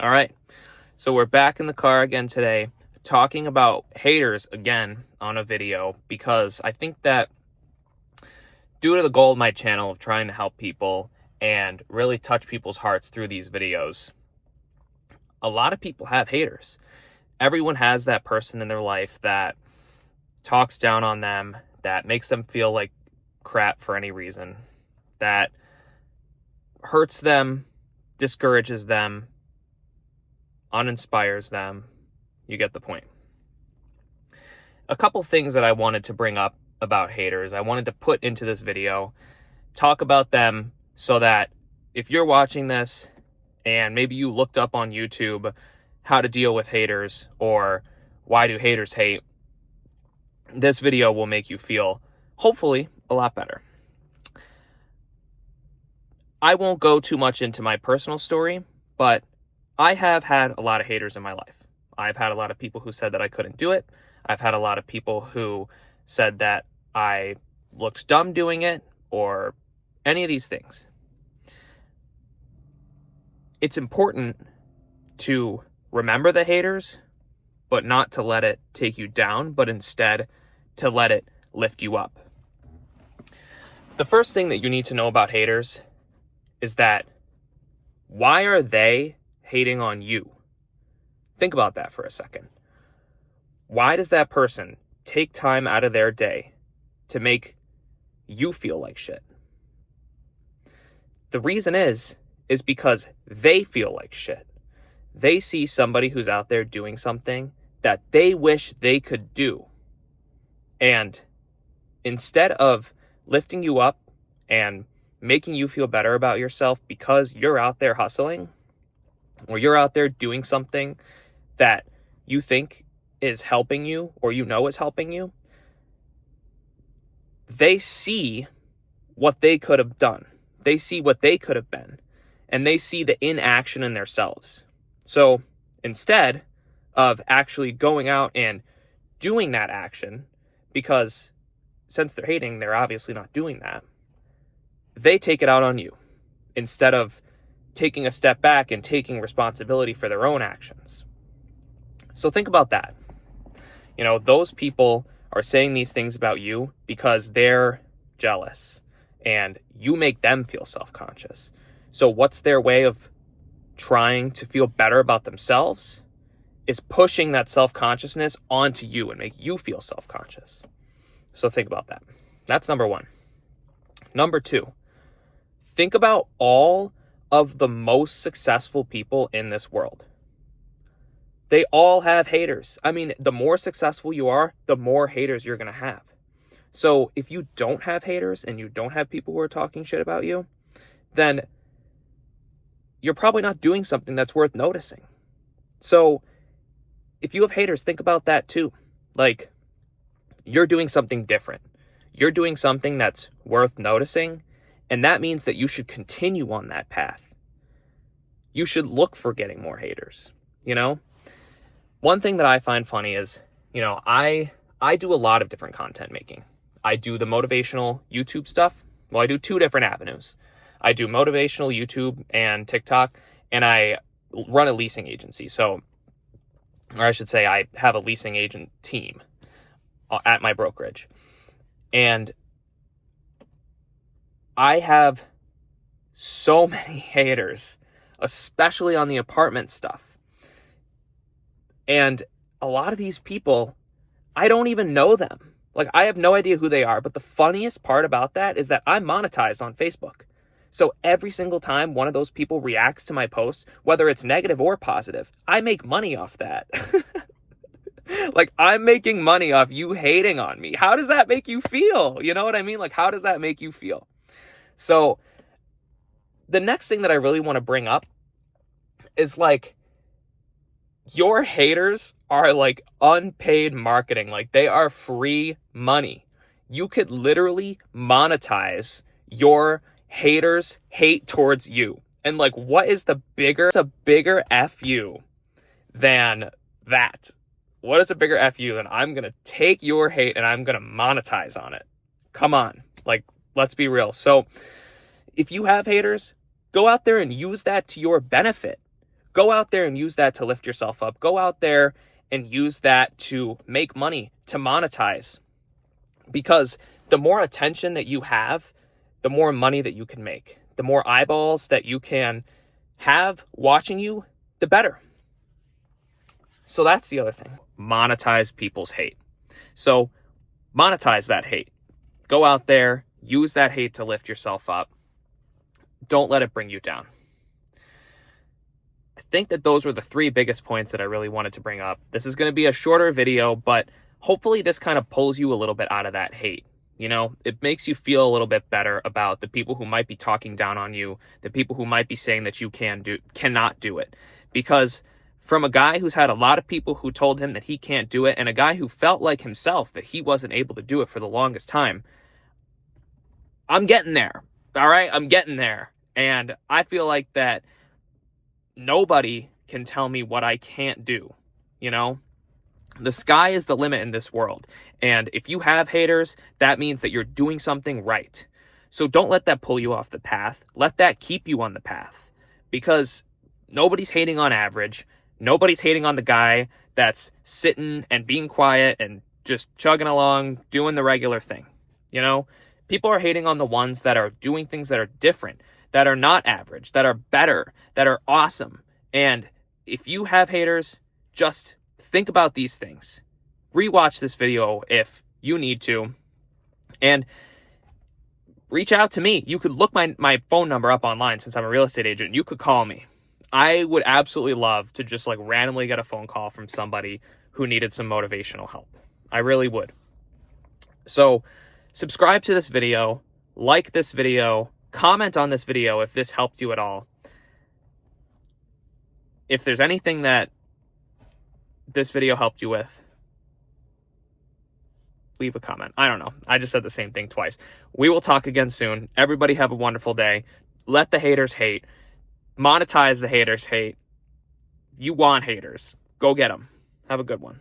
All right. So we're back in the car again today, talking about haters again on a video, because I think that due to the goal of my channel of trying to help people and really touch people's hearts through these videos, a lot of people have haters. Everyone has that person in their life that talks down on them, that makes them feel like crap for any reason, that hurts them, discourages them, uninspires them. You get the point. A couple things that I wanted to bring up about haters, I wanted to put into this video, talk about them so that if you're watching this and maybe you looked up on YouTube how to deal with haters or why do haters hate, this video will make you feel, hopefully, a lot better. I won't go too much into my personal story, but I have had a lot of haters in my life. I've had a lot of people who said that I couldn't do it. I've had a lot of people who said that I looked dumb doing it or any of these things. It's important to remember the haters, but not to let it take you down, but instead to let it lift you up. The first thing that you need to know about haters is that why are they hating on you? Think about that for a second. Why does that person take time out of their day to make you feel like shit? The reason is because they feel like shit. They see somebody who's out there doing something that they wish they could do. And instead of lifting you up and making you feel better about yourself because you're out there hustling, or you're out there doing something that you think is helping you or you know is helping you, they see what they could have done. They see what they could have been. And they see the inaction in themselves. So instead of actually going out and doing that action, because since they're hating, they're obviously not doing that, they take it out on you instead of taking a step back and taking responsibility for their own actions. So think about that. You know, those people are saying these things about you because they're jealous and you make them feel self-conscious. So what's their way of trying to feel better about themselves? Is pushing that self-consciousness onto you and make you feel self-conscious. So think about that. That's number one. Number two, think about all of the most successful people in this world. They all have haters. I mean, the more successful you are, the more haters you're going to have. So if you don't have haters and you don't have people who are talking shit about you, then you're probably not doing something that's worth noticing. So if you have haters, think about that too. Like, you're doing something different. You're doing something that's worth noticing, and that means that you should continue on that path. You should look for getting more haters, you know? One thing that I find funny is, you know, I do a lot of different content making. I do the motivational YouTube stuff. Well, I do two different avenues. I do motivational YouTube and TikTok, and I run a leasing agency. So, or I should say I have a leasing agent team at my brokerage. And I have so many haters, especially on the apartment stuff. And a lot of these people, I don't even know them. Like, I have no idea who they are. But the funniest part about that is that I'm monetized on Facebook. So every single time one of those people reacts to my post, whether it's negative or positive, I make money off that. Like, I'm making money off you hating on me. How does that make you feel? You know what I mean? Like, how does that make you feel? So the next thing that I really want to bring up is, like, your haters are like unpaid marketing. Like, they are free money. You could literally monetize your haters' hate towards you. And like, what is a bigger F you than that? What is a bigger F you than I'm going to take your hate and I'm going to monetize on it? Come on. Like, let's be real. So if you have haters, go out there and use that to your benefit. Go out there and use that to lift yourself up. Go out there and use that to make money, to monetize. Because the more attention that you have, the more money that you can make. The more eyeballs that you can have watching you, the better. So that's the other thing. Monetize people's hate. So monetize that hate. Go out there, use that hate to lift yourself up. Don't let it bring you down. I think that those were the 3 biggest points that I really wanted to bring up. This is going to be a shorter video, but hopefully this kind of pulls you a little bit out of that hate. You know, it makes you feel a little bit better about the people who might be talking down on you, the people who might be saying that you cannot do it. Because from a guy who's had a lot of people who told him that he can't do it, and a guy who felt like himself that he wasn't able to do it for the longest time, I'm getting there. All right, I'm getting there. And I feel like that nobody can tell me what I can't do. You know, the sky is the limit in this world. And if you have haters, that means that you're doing something right. So don't let that pull you off the path. Let that keep you on the path. Because nobody's hating on average. Nobody's hating on the guy that's sitting and being quiet and just chugging along, doing the regular thing. You know, people are hating on the ones that are doing things that are different, that are not average, that are better, that are awesome. And if you have haters, just think about these things. Rewatch this video if you need to. And reach out to me. You could look my phone number up online since I'm a real estate agent. You could call me. I would absolutely love to just like randomly get a phone call from somebody who needed some motivational help. I really would. So subscribe to this video, like this video, comment on this video if this helped you at all. If there's anything that this video helped you with, leave a comment. I don't know. I just said the same thing twice. We will talk again soon. Everybody have a wonderful day. Let the haters hate. Monetize the haters hate. You want haters. Go get them. Have a good one.